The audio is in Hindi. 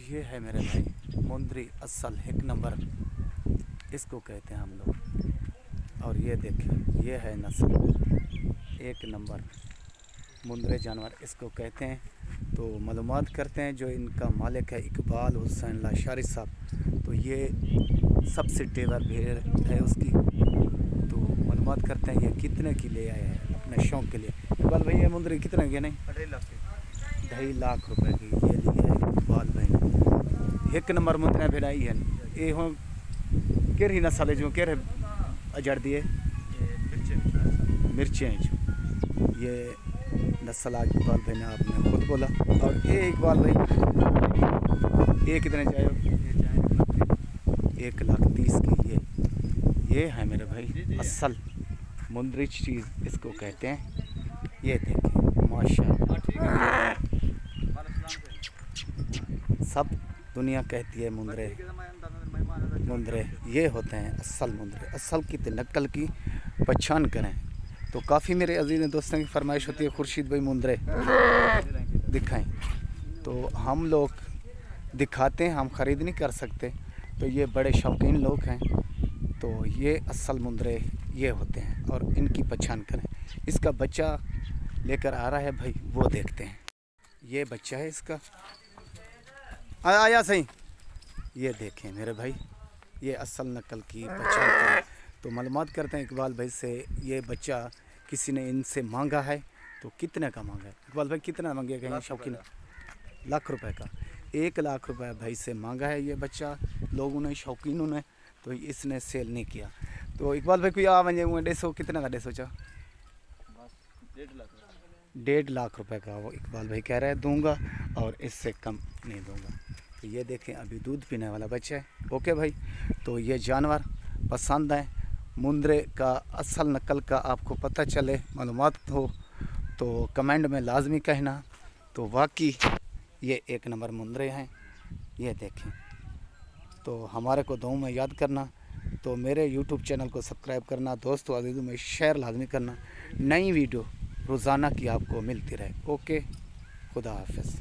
ये है मेरे भाई मुंद्री असल एक नंबर इसको कहते हैं हम लोग। और ये देखें, ये है नस्ल एक नंबर मुंद्रे जानवर इसको कहते हैं। तो मालूमात करते हैं जो इनका मालिक है इकबाल हुसैन लाशारी साहब, तो ये सबसे टेवर भेड़ है उसकी। तो मालूमात करते हैं ये कितने की ले आए हैं अपने शौक़ के लिए। इकबाल भाई ये मुंद्री कितने की? नहीं 2.5 लाख रुपए की ये ली है इकबाल भाई। एक नंबर मुंद्रे भेड़ाई है ये हो केरी नस्ल है जो केरे अजड़ दिए मिर्चें जो ये नस्ल आज इकबाल भाई ने आपने खुद बोला। और ये इकबाल भाई ये कितने चाहिए? 1,30,000 की ये है मेरे भाई असल मुंद्री चीज़ इसको कहते हैं। ये देखें माशाल्लाह सब दुनिया कहती है मुंद्रे मुंद्रे ये होते हैं असल मुंद्रे। असल की नकल की पहचान करें तो काफ़ी मेरे अजीज़ दोस्तों की फरमाइश होती है खुर्शीद भाई मुंद्रे दिखाएं, तो हम लोग दिखाते हैं, हम ख़रीद नहीं कर सकते। तो ये बड़े शौकीन लोग हैं, तो ये असल मुंद्रे ये होते हैं और इनकी पहचान करें। इसका बच्चा लेकर आ रहा है भाई, वो देखते हैं। ये बच्चा है इसका आया सही। ये देखें मेरे भाई ये असल नकल की पहचान करें। तो मालूमात करते हैं इकबाल भाई से। ये बच्चा किसी ने इनसे मांगा है, तो कितने का मांगा है इकबाल भाई? कितना मांगेगा? शौकीन लाख रुपए का 1 लाख रुपए भाई से मांगा है ये बच्चा लोगों ने, शौकीनों ने। तो इसने सेल नहीं किया। तो इकबाल भाई कोई आ वजे 150 कितना का 150? 1.5 लाख रुपए का वो इकबाल भाई कह रहा है दूंगा और इससे कम नहीं दूंगा। तो ये देखें अभी दूध पीने वाला बच्चा है। ओके भाई, तो ये जानवर पसंद है मुंद्रे का असल नकल का आपको पता चले मालूमात हो तो कमेंट में लाजमी कहना। तो वाकई ये 1 नंबर मुंद्रे हैं। ये देखें, तो हमारे को दुआ में याद करना, तो मेरे यूट्यूब चैनल को सब्सक्राइब करना, दोस्तों अजीज़ों में शेयर लाजमी करना। नई वीडियो रोज़ाना की आपको मिलती रहे। ओके, खुदा हाफ़िज़।